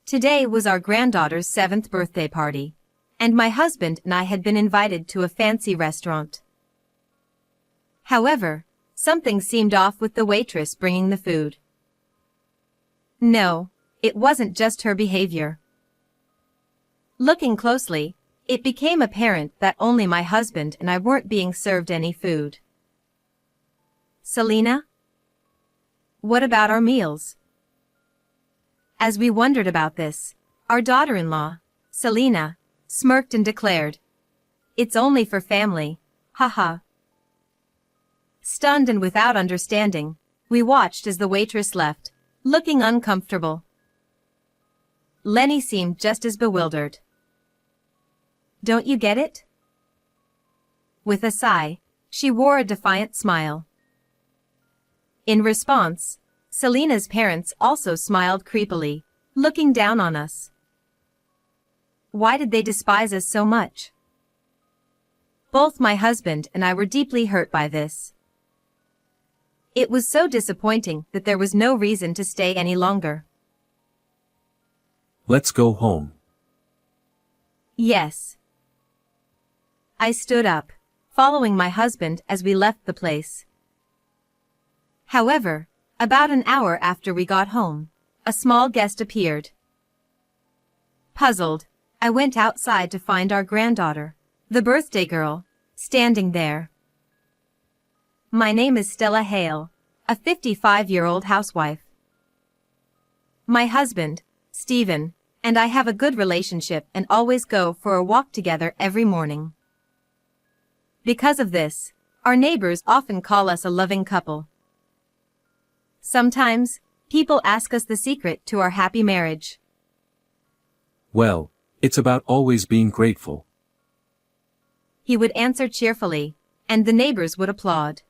Today was our granddaughter's 7th birthday party, and my husband and I had been invited to a fancy restaurant. However, something seemed off with the waitress bringing the food. No, it wasn't just her behavior. Looking closely, it became apparent that only my husband and I weren't being served any food. Selena? What about our meals? As we wondered about this, our daughter-in-law, Selena, smirked and declared, "It's only for family, haha." Stunned and without understanding, we watched as the waitress left, looking uncomfortable. Lenny seemed just as bewildered. "Don't you get it?" With a sigh, she wore a defiant smile. In response, Selena's parents also smiled creepily, looking down on us. Why did they despise us so much? Both my husband and I were deeply hurt by this. It was so disappointing that there was no reason to stay any longer. Let's go home. Yes. I stood up, following my husband as we left the place. However, about an hour after we got home, a small guest appeared. Puzzled, I went outside to find our granddaughter, the birthday girl, standing there. My name is Stella Hale, a 55-year-old housewife. My husband, Stephen, and I have a good relationship and always go for a walk together every morning. Because of this, our neighbors often call us a loving couple. Sometimes, people ask us the secret to our happy marriage. Well, it's about always being grateful. He would answer cheerfully, and the neighbors would applaud.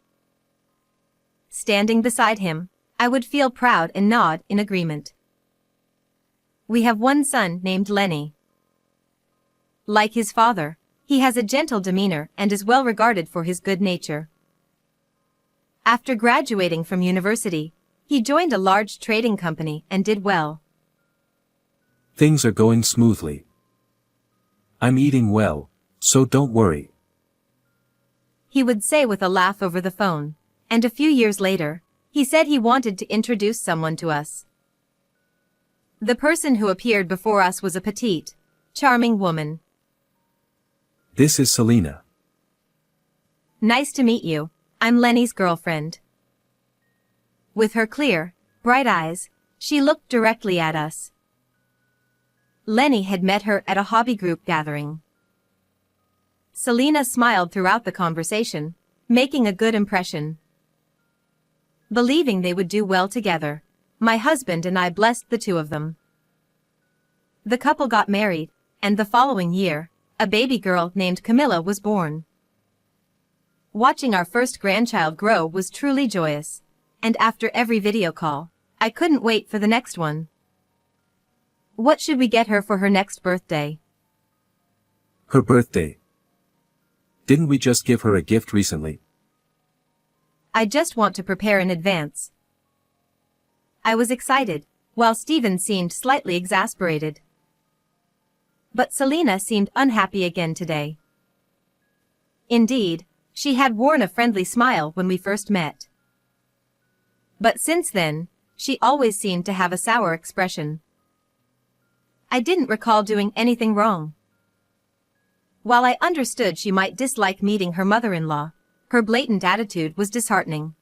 Standing beside him, I would feel proud and nod in agreement. We have one son named Lenny. Like his father, he has a gentle demeanor and is well regarded for his good nature. After graduating from university, he joined a large trading company and did well. Things are going smoothly. I'm eating well, so don't worry. He would say with a laugh over the phone, and a few years later, he said he wanted to introduce someone to us. The person who appeared before us was a petite, charming woman. This is Selena. Nice to meet you, I'm Lenny's girlfriend. With her clear, bright eyes, she looked directly at us. Lenny had met her at a hobby group gathering. Selena smiled throughout the conversation, making a good impression. Believing they would do well together, my husband and I blessed the two of them. The couple got married, and the following year, a baby girl named Camilla was born. Watching our first grandchild grow was truly joyous, and after every video call, I couldn't wait for the next one. What should we get her for her next birthday? Her birthday. Didn't we just give her a gift recently? I just want to prepare in advance. I was excited, while Stephen seemed slightly exasperated. But Selena seemed unhappy again today. Indeed, she had worn a friendly smile when we first met. But since then, she always seemed to have a sour expression. I didn't recall doing anything wrong. While I understood she might dislike meeting her mother-in-law, her blatant attitude was disheartening.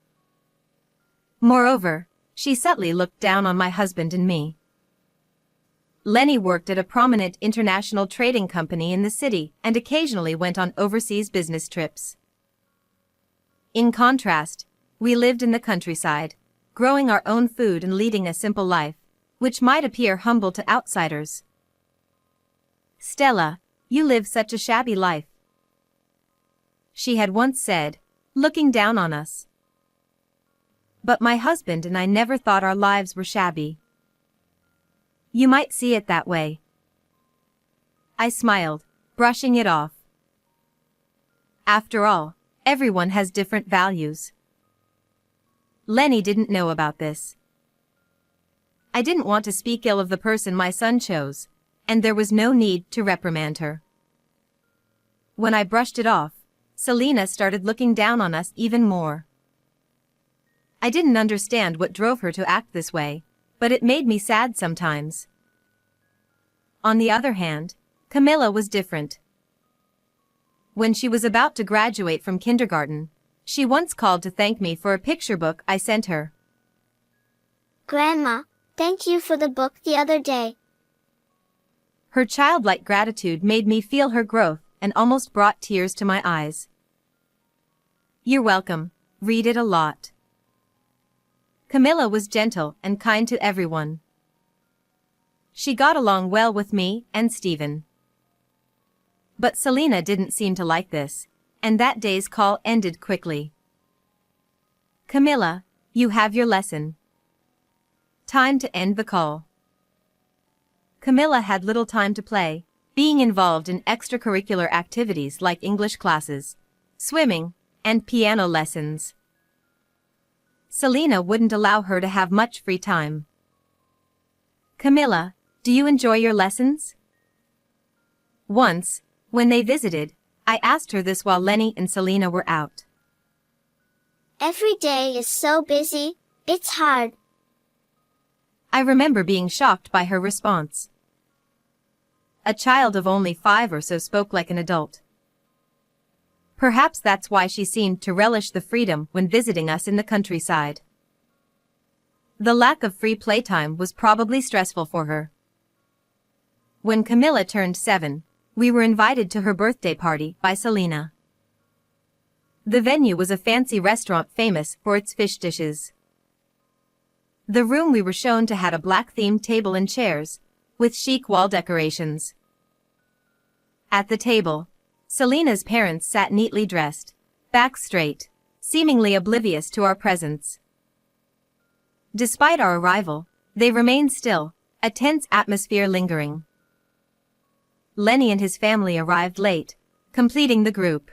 Moreover, she subtly looked down on my husband and me. Lenny worked at a prominent international trading company in the city and occasionally went on overseas business trips. In contrast, we lived in the countryside, growing our own food and leading a simple life, which might appear humble to outsiders. "Stella, you live such a shabby life," she had once said, looking down on us. But my husband and I never thought our lives were shabby. You might see it that way. I smiled, brushing it off. After all, everyone has different values. Lenny didn't know about this. I didn't want to speak ill of the person my son chose, and there was no need to reprimand her. When I brushed it off, Selena started looking down on us even more. I didn't understand what drove her to act this way, but it made me sad sometimes. On the other hand, Camilla was different. When she was about to graduate from kindergarten, she once called to thank me for a picture book I sent her. Grandma, thank you for the book the other day. Her childlike gratitude made me feel her growth and almost brought tears to my eyes. You're welcome. Read it a lot. Camilla was gentle and kind to everyone. She got along well with me and Stephen. But Selena didn't seem to like this, and that day's call ended quickly. Camilla, you have your lesson. Time to end the call. Camilla had little time to play, being involved in extracurricular activities like English classes, swimming, and piano lessons. Selena wouldn't allow her to have much free time. Camilla, do you enjoy your lessons? Once, when they visited, I asked her this while Lenny and Selena were out. Every day is so busy, it's hard. I remember being shocked by her response. A child of only 5 or so spoke like an adult. Perhaps that's why she seemed to relish the freedom when visiting us in the countryside. The lack of free playtime was probably stressful for her. When Camilla turned 7, we were invited to her birthday party by Selena. The venue was a fancy restaurant famous for its fish dishes. The room we were shown to had a black-themed table and chairs, with chic wall decorations. At the table, Selena's parents sat neatly dressed, backs straight, seemingly oblivious to our presence. Despite our arrival, they remained still, a tense atmosphere lingering. Lenny and his family arrived late, completing the group.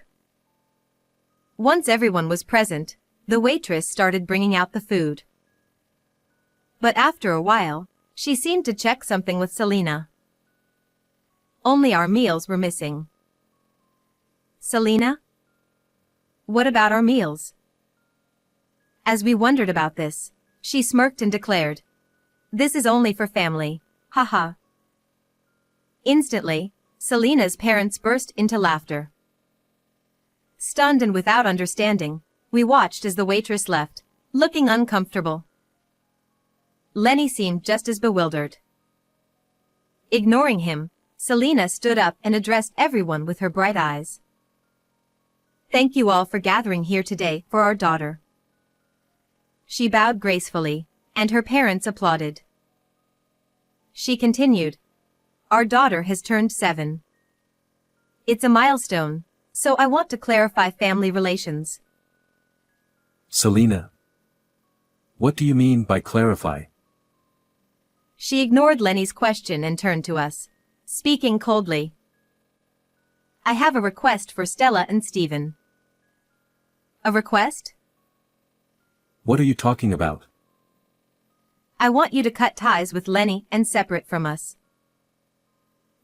Once everyone was present, the waitress started bringing out the food. But after a while, she seemed to check something with Selena. Only our meals were missing. Selena? What about our meals? As we wondered about this, she smirked and declared, "This is only for family, haha." Instantly, Selena's parents burst into laughter. Stunned and without understanding, we watched as the waitress left, looking uncomfortable. Lenny seemed just as bewildered. Ignoring him, Selena stood up and addressed everyone with her bright eyes. "Thank you all for gathering here today for our daughter." She bowed gracefully, and her parents applauded. She continued, "Our daughter has turned 7. It's a milestone, so I want to clarify family relations." Selena. What do you mean by clarify? She ignored Lenny's question and turned to us, speaking coldly. "I have a request for Stella and Stephen." "A request?" What are you talking about? "I want you to cut ties with Lenny and separate from us."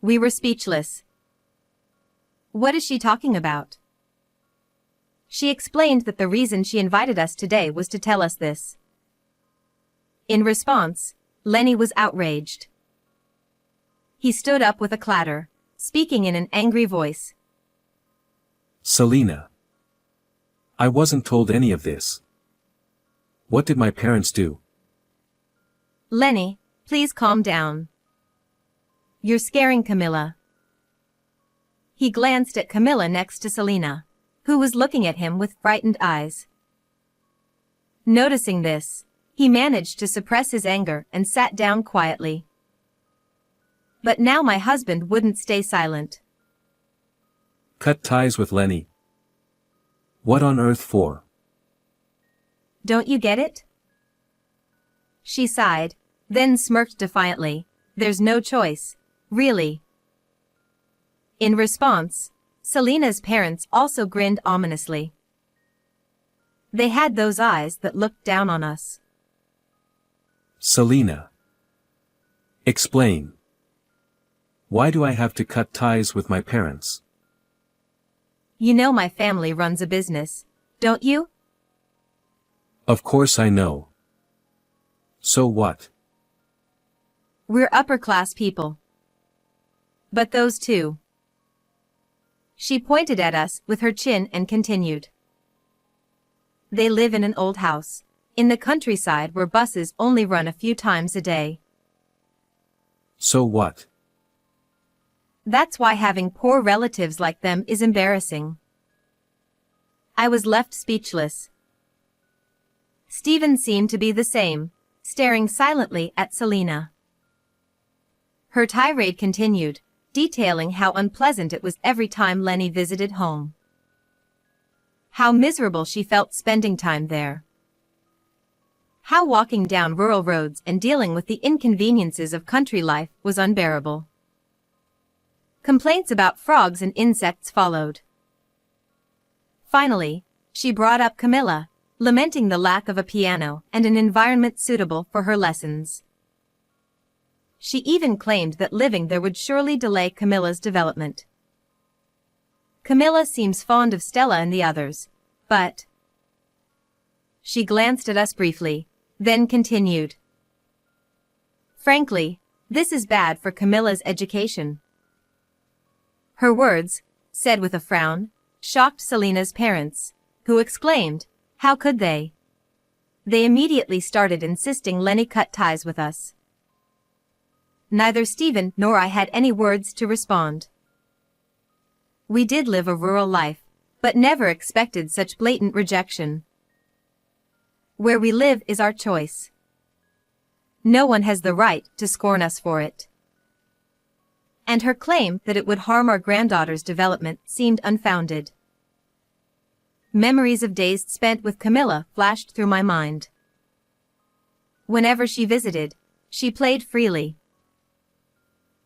We were speechless. What is she talking about? She explained that the reason she invited us today was to tell us this. In response, Lenny was outraged. He stood up with a clatter, speaking in an angry voice. Selena. I wasn't told any of this. What did my parents do? Lenny, please calm down. You're scaring Camilla. He glanced at Camilla next to Selena, who was looking at him with frightened eyes. Noticing this, he managed to suppress his anger and sat down quietly. But now my husband wouldn't stay silent. Cut ties with Lenny. What on earth for? Don't you get it? She sighed, then smirked defiantly. There's no choice, really. In response, Selena's parents also grinned ominously. They had those eyes that looked down on us. Selena. Explain. Why do I have to cut ties with my parents? You know my family runs a business, don't you? Of course I know. So what? We're upper-class people. But those two. She pointed at us with her chin and continued. They live in an old house, in the countryside where buses only run a few times a day. So what? That's why having poor relatives like them is embarrassing. I was left speechless. Stephen seemed to be the same, staring silently at Selina. Her tirade continued, detailing how unpleasant it was every time Lenny visited home. How miserable she felt spending time there. How walking down rural roads and dealing with the inconveniences of country life was unbearable. Complaints about frogs and insects followed. Finally, she brought up Camilla, lamenting the lack of a piano and an environment suitable for her lessons. She even claimed that living there would surely delay Camilla's development. Camilla seems fond of Stella and the others, but... She glanced at us briefly, then continued. Frankly, this is bad for Camilla's education. Her words, said with a frown, shocked Selina's parents, who exclaimed, "How could they?" They immediately started insisting Lenny cut ties with us. Neither Stephen nor I had any words to respond. We did live a rural life, but never expected such blatant rejection. Where we live is our choice. No one has the right to scorn us for it. And her claim that it would harm our granddaughter's development seemed unfounded. Memories of days spent with Camilla flashed through my mind. Whenever she visited, she played freely.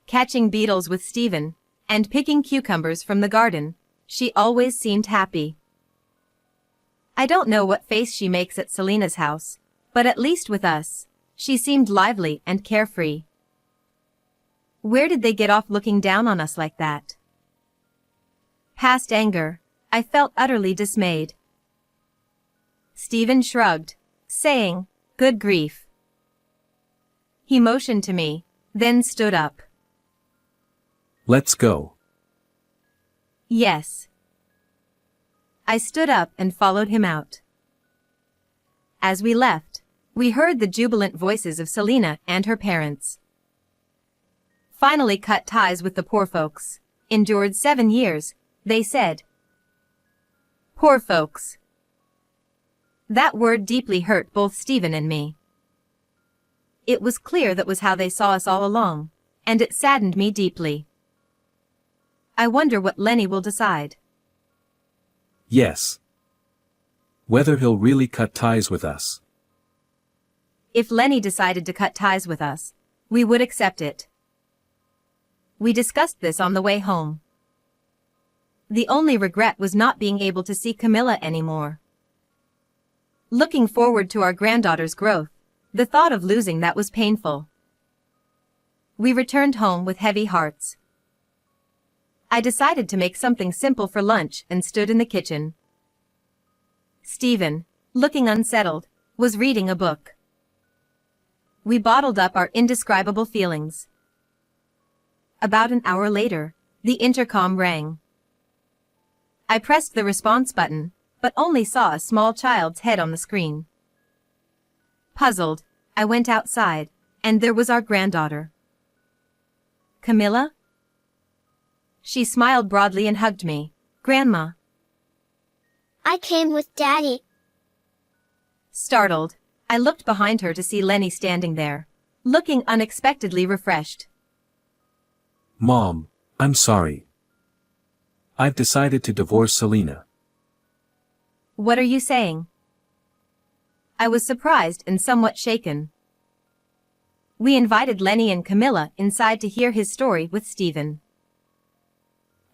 Catching beetles with Stephen, and picking cucumbers from the garden, she always seemed happy. I don't know what face she makes at Selina's house, but at least with us, she seemed lively and carefree. Where did they get off looking down on us like that? Past anger, I felt utterly dismayed. Stephen shrugged, saying, "Good grief." He motioned to me, then stood up. Let's go. Yes. I stood up and followed him out. As we left, we heard the jubilant voices of Selina and her parents. Finally cut ties with the poor folks. Endured 7 years, they said. Poor folks. That word deeply hurt both Stephen and me. It was clear that was how they saw us all along, and it saddened me deeply. I wonder what Lenny will decide. Yes. Whether he'll really cut ties with us. If Lenny decided to cut ties with us, we would accept it. We discussed this on the way home. The only regret was not being able to see Camilla anymore. Looking forward to our granddaughter's growth, the thought of losing that was painful. We returned home with heavy hearts. I decided to make something simple for lunch and stood in the kitchen. Stephen, looking unsettled, was reading a book. We bottled up our indescribable feelings. About an hour later, the intercom rang. I pressed the response button, but only saw a small child's head on the screen. Puzzled, I went outside, and there was our granddaughter. Camilla? She smiled broadly and hugged me. Grandma. I came with Daddy. Startled, I looked behind her to see Lenny standing there, looking unexpectedly refreshed. Mom, I'm sorry. I've decided to divorce Selina. What are you saying? I was surprised and somewhat shaken. We invited Lenny and Camilla inside to hear his story with Stephen.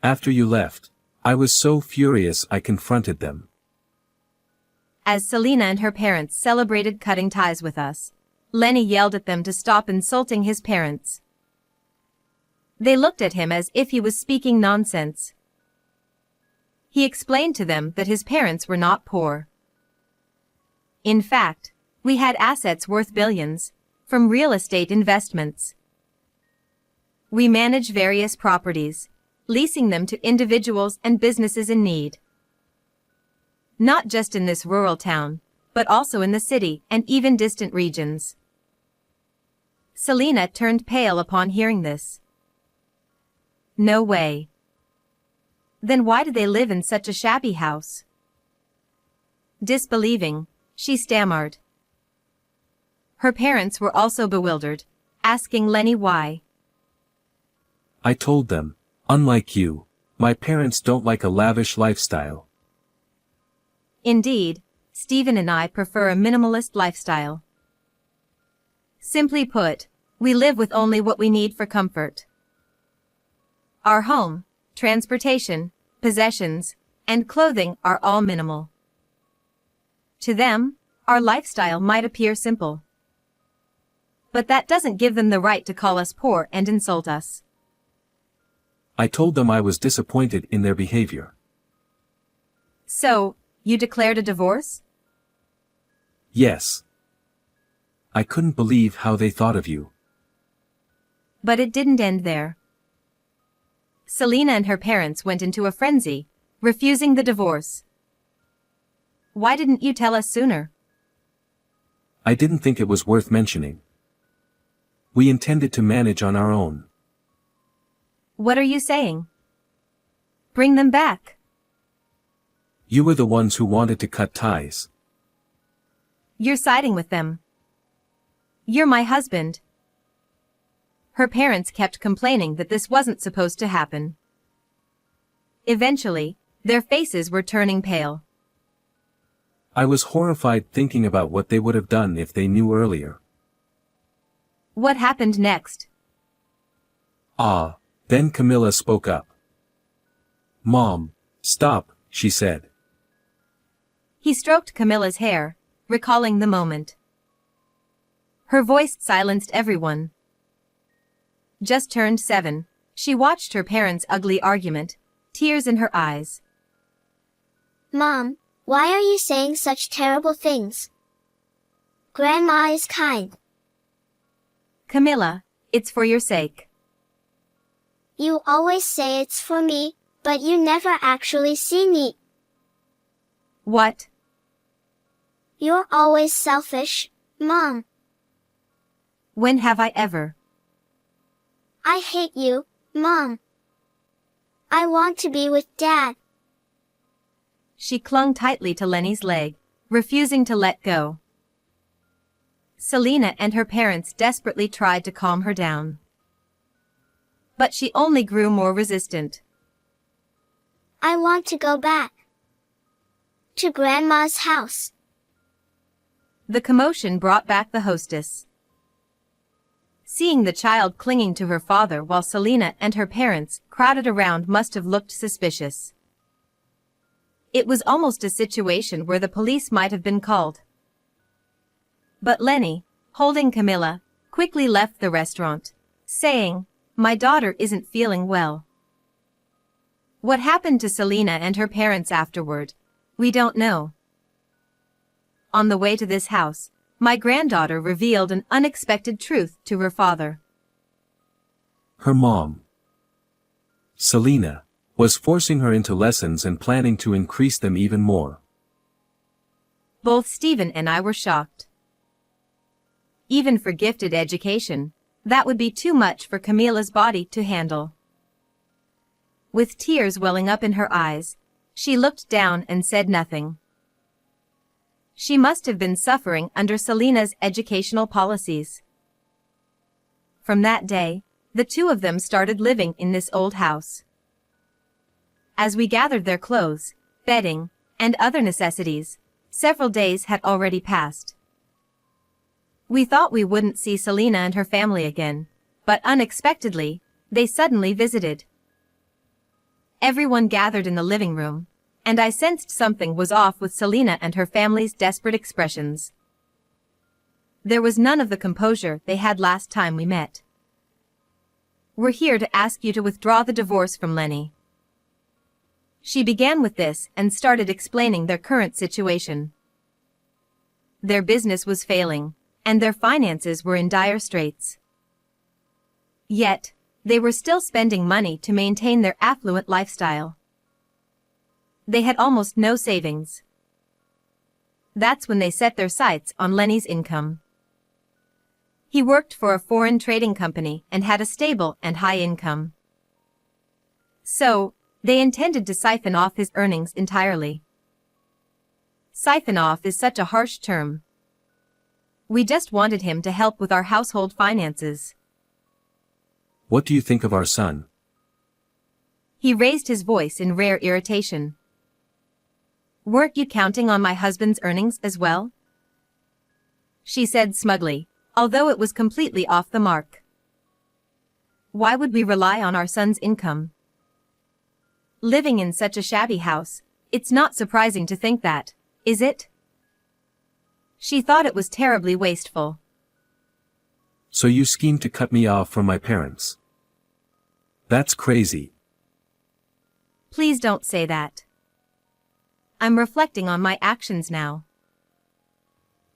After you left, I was so furious I confronted them. As Selina and her parents celebrated cutting ties with us, Lenny yelled at them to stop insulting his parents. They looked at him as if he was speaking nonsense. He explained to them that his parents were not poor. In fact, we had assets worth billions, from real estate investments. We manage various properties, leasing them to individuals and businesses in need. Not just in this rural town, but also in the city and even distant regions. Selena turned pale upon hearing this. No way. Then why do they live in such a shabby house? Disbelieving, she stammered. Her parents were also bewildered, asking Lenny why. I told them, unlike you, my parents don't like a lavish lifestyle. Indeed, Stephen and I prefer a minimalist lifestyle. Simply put, we live with only what we need for comfort. Our home, transportation, possessions, and clothing are all minimal. To them, our lifestyle might appear simple. But that doesn't give them the right to call us poor and insult us. I told them I was disappointed in their behavior. So, you declared a divorce? Yes. I couldn't believe how they thought of you. But it didn't end there. Selena and her parents went into a frenzy, refusing the divorce. Why didn't you tell us sooner? I didn't think it was worth mentioning. We intended to manage on our own. What are you saying? Bring them back. You were the ones who wanted to cut ties. You're siding with them. You're my husband. Her parents kept complaining that this wasn't supposed to happen. Eventually, their faces were turning pale. I was horrified thinking about what they would have done if they knew earlier. What happened next? Then Camilla spoke up. Mom, stop, she said. He stroked Camilla's hair, recalling the moment. Her voice silenced everyone. Just turned 7, she watched her parents' ugly argument, tears in her eyes. Mom, why are you saying such terrible things? Grandma is kind. Camilla, it's for your sake. You always say it's for me, but you never actually see me. What? You're always selfish, Mom. When have I ever? I hate you, Mom. I want to be with Dad. She clung tightly to Lenny's leg, refusing to let go. Selena and her parents desperately tried to calm her down. But she only grew more resistant. I want to go back to Grandma's house. The commotion brought back the hostess. Seeing the child clinging to her father while Selena and her parents crowded around must have looked suspicious. It was almost a situation where the police might have been called. But Lenny, holding Camilla, quickly left the restaurant, saying, "My daughter isn't feeling well." What happened to Selena and her parents afterward, we don't know. On the way to this house, my granddaughter revealed an unexpected truth to her father. Her mom, Selena, was forcing her into lessons and planning to increase them even more. Both Stephen and I were shocked. Even for gifted education, that would be too much for Camilla's body to handle. With tears welling up in her eyes, she looked down and said nothing. She must have been suffering under Selena's educational policies. From that day, the two of them started living in this old house. As we gathered their clothes, bedding, and other necessities, several days had already passed. We thought we wouldn't see Selena and her family again, but unexpectedly, they suddenly visited. Everyone gathered in the living room, and I sensed something was off with Selena and her family's desperate expressions. There was none of the composure they had last time we met. "We're here to ask you to withdraw the divorce from Lenny." She began with this and started explaining their current situation. Their business was failing, and their finances were in dire straits. Yet, they were still spending money to maintain their affluent lifestyle. They had almost no savings. That's when they set their sights on Lenny's income. He worked for a foreign trading company and had a stable and high income. So, they intended to siphon off his earnings entirely. Siphon off is such a harsh term. We just wanted him to help with our household finances. What do you think of our son? He raised his voice in rare irritation. "Weren't you counting on my husband's earnings as well?" she said smugly, although it was completely off the mark. "Why would we rely on our son's income? Living in such a shabby house, it's not surprising to think that, is it?" She thought it was terribly wasteful. So you schemed to cut me off from my parents? That's crazy. Please don't say that. I'm reflecting on my actions now.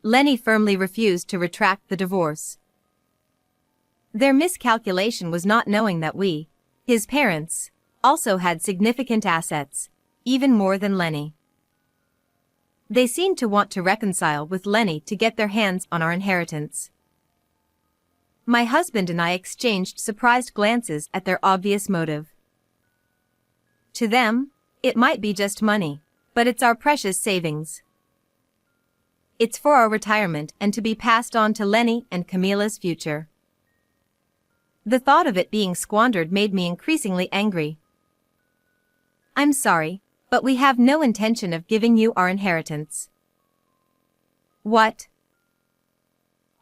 Lenny firmly refused to retract the divorce. Their miscalculation was not knowing that we, his parents, also had significant assets, even more than Lenny. They seemed to want to reconcile with Lenny to get their hands on our inheritance. My husband and I exchanged surprised glances at their obvious motive. To them, it might be just money, but it's our precious savings. It's for our retirement and to be passed on to Lenny and Camila's future. The thought of it being squandered made me increasingly angry. "I'm sorry, but we have no intention of giving you our inheritance." "What?"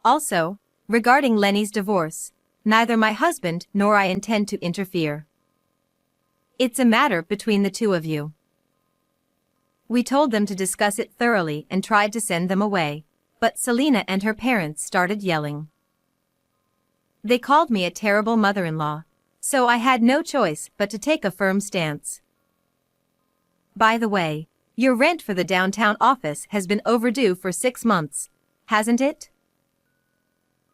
"Also, regarding Lenny's divorce, neither my husband nor I intend to interfere. It's a matter between the two of you." We told them to discuss it thoroughly and tried to send them away, but Selena and her parents started yelling. They called me a terrible mother-in-law, so I had no choice but to take a firm stance. "By the way, your rent for the downtown office has been overdue for 6 months, hasn't it?"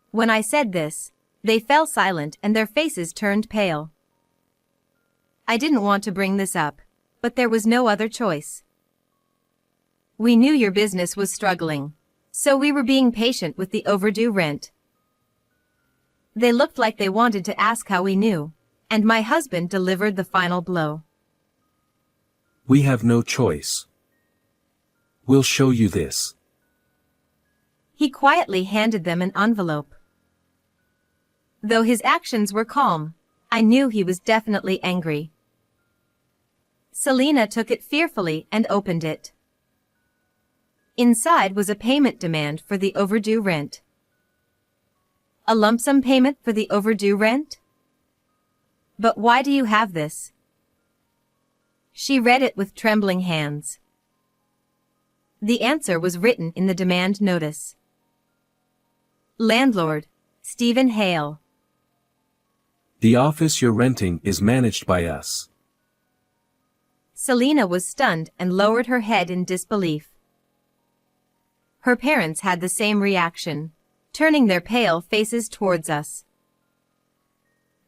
When I said this, they fell silent and their faces turned pale. I didn't want to bring this up, but there was no other choice. "We knew your business was struggling, so we were being patient with the overdue rent." They looked like they wanted to ask how we knew, and my husband delivered the final blow. "We have no choice. We'll show you this." He quietly handed them an envelope. Though his actions were calm, I knew he was definitely angry. Selena took it fearfully and opened it. Inside was a payment demand for the overdue rent. A lump sum payment for the overdue rent? "But why do you have this?" She read it with trembling hands. The answer was written in the demand notice. Landlord, Stephen Hale. The office you're renting is managed by us. Selena was stunned and lowered her head in disbelief. Her parents had the same reaction, turning their pale faces towards us.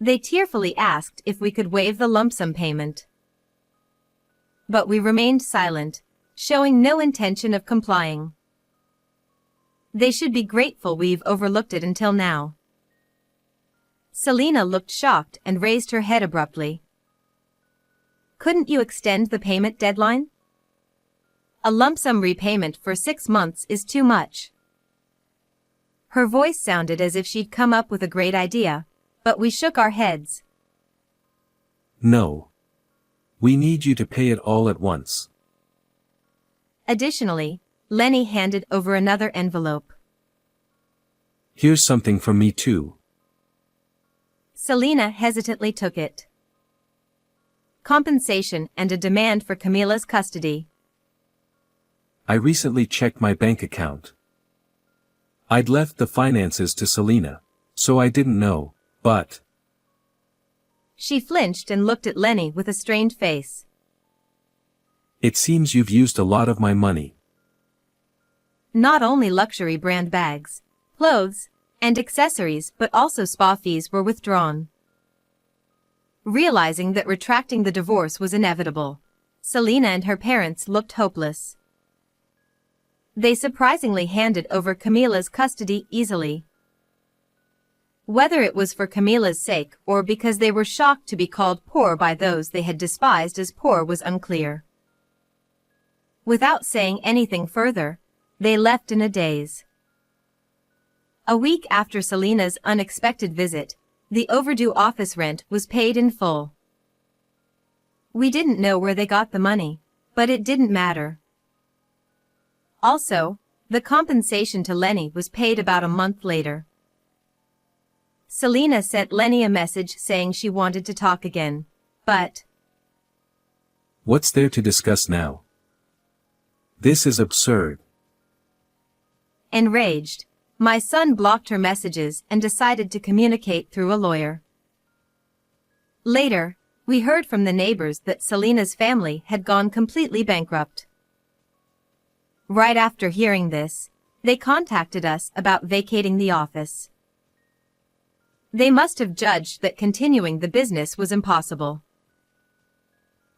They tearfully asked if we could waive the lump sum payment. But we remained silent, showing no intention of complying. They should be grateful we've overlooked it until now. Selena looked shocked and raised her head abruptly. "Couldn't you extend the payment deadline? A lump sum repayment for 6 months is too much." Her voice sounded as if she'd come up with a great idea, but we shook our heads. "No. We need you to pay it all at once." Additionally, Lenny handed over another envelope. "Here's something from me too." Selena hesitantly took it. Compensation and a demand for Camila's custody. "I recently checked my bank account. I'd left the finances to Selina, so I didn't know, but... She flinched and looked at Lenny with a strained face. It seems you've used a lot of my money. Not only luxury brand bags, clothes, and accessories but also spa fees were withdrawn. Realizing that retracting the divorce was inevitable, Selina and her parents looked hopeless. They surprisingly handed over Camila's custody easily. Whether it was for Camila's sake or because they were shocked to be called poor by those they had despised as poor was unclear. Without saying anything further, they left in a daze. A week after Selina's unexpected visit, the overdue office rent was paid in full. We didn't know where they got the money, but it didn't matter. Also, the compensation to Lenny was paid about a month later. Selina sent Lenny a message saying she wanted to talk again, but... What's there to discuss now? This is absurd. Enraged, my son blocked her messages and decided to communicate through a lawyer. Later, we heard from the neighbors that Selina's family had gone completely bankrupt. Right after hearing this, they contacted us about vacating the office. They must have judged that continuing the business was impossible.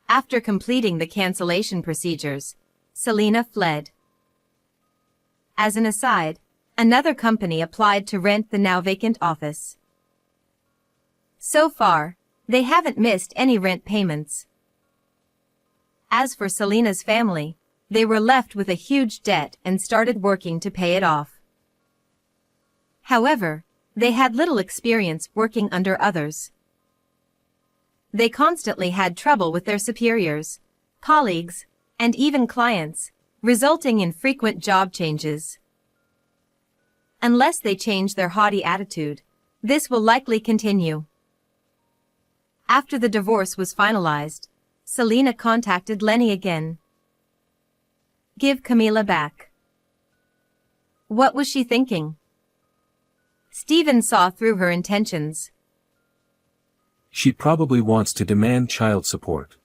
After completing the cancellation procedures, Selina fled. As an aside, another company applied to rent the now vacant office. So far, they haven't missed any rent payments. As for Selina's family, they were left with a huge debt and started working to pay it off. However, they had little experience working under others. They constantly had trouble with their superiors, colleagues, and even clients, resulting in frequent job changes. Unless they change their haughty attitude, this will likely continue. After the divorce was finalized, Selina contacted Lenny again. Give Camila back. What was she thinking? Stephen saw through her intentions. She probably wants to demand child support.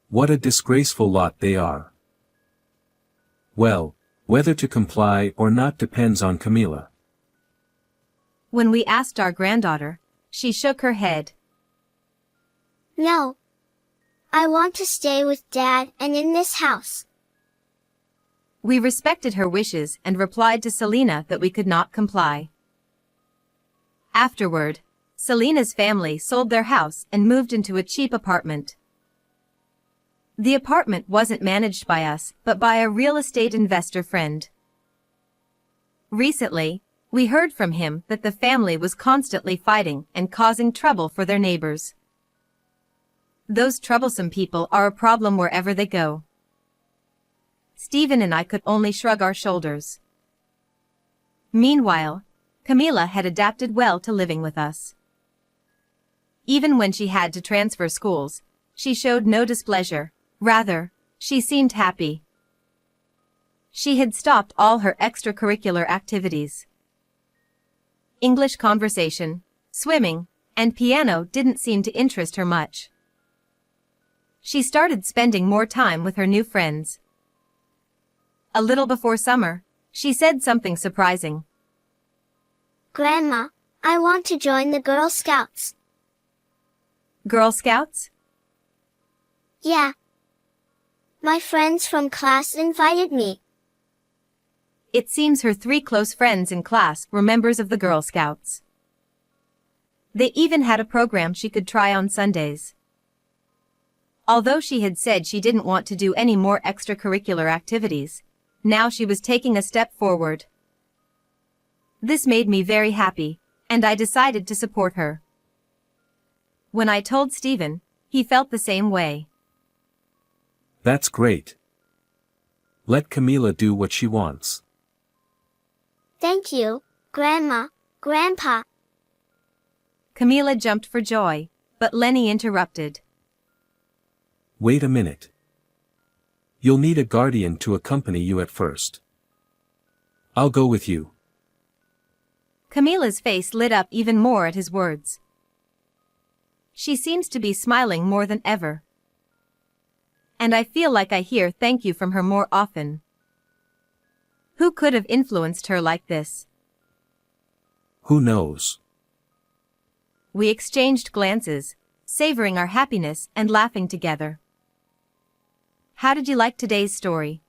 What a disgraceful lot they are. Well, whether to comply or not depends on Camila. When we asked our granddaughter, she shook her head. No. I want to stay with Dad and in this house. We respected her wishes and replied to Selina that we could not comply. Afterward, Selina's family sold their house and moved into a cheap apartment. The apartment wasn't managed by us, but by a real estate investor friend. Recently, we heard from him that the family was constantly fighting and causing trouble for their neighbors. Those troublesome people are a problem wherever they go. Stephen and I could only shrug our shoulders. Meanwhile, Camila had adapted well to living with us. Even when she had to transfer schools, she showed no displeasure. Rather, she seemed happy. She had stopped all her extracurricular activities. English conversation, swimming, and piano didn't seem to interest her much. She started spending more time with her new friends. A little before summer, she said something surprising. Grandma, I want to join the Girl Scouts. Girl Scouts? Yeah. My friends from class invited me. It seems her 3 close friends in class were members of the Girl Scouts. They even had a program she could try on Sundays. Although she had said she didn't want to do any more extracurricular activities, now she was taking a step forward. This made me very happy, and I decided to support her. When I told Stephen, he felt the same way. That's great. Let Camila do what she wants. Thank you, Grandma, Grandpa. Camila jumped for joy, but Lenny interrupted. Wait a minute. You'll need a guardian to accompany you at first. I'll go with you. Camila's face lit up even more at his words. She seems to be smiling more than ever. And I feel like I hear thank you from her more often. Who could have influenced her like this? Who knows? We exchanged glances, savoring our happiness and laughing together. How did you like today's story?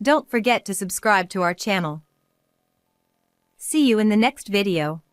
Don't forget to subscribe to our channel. See you in the next video.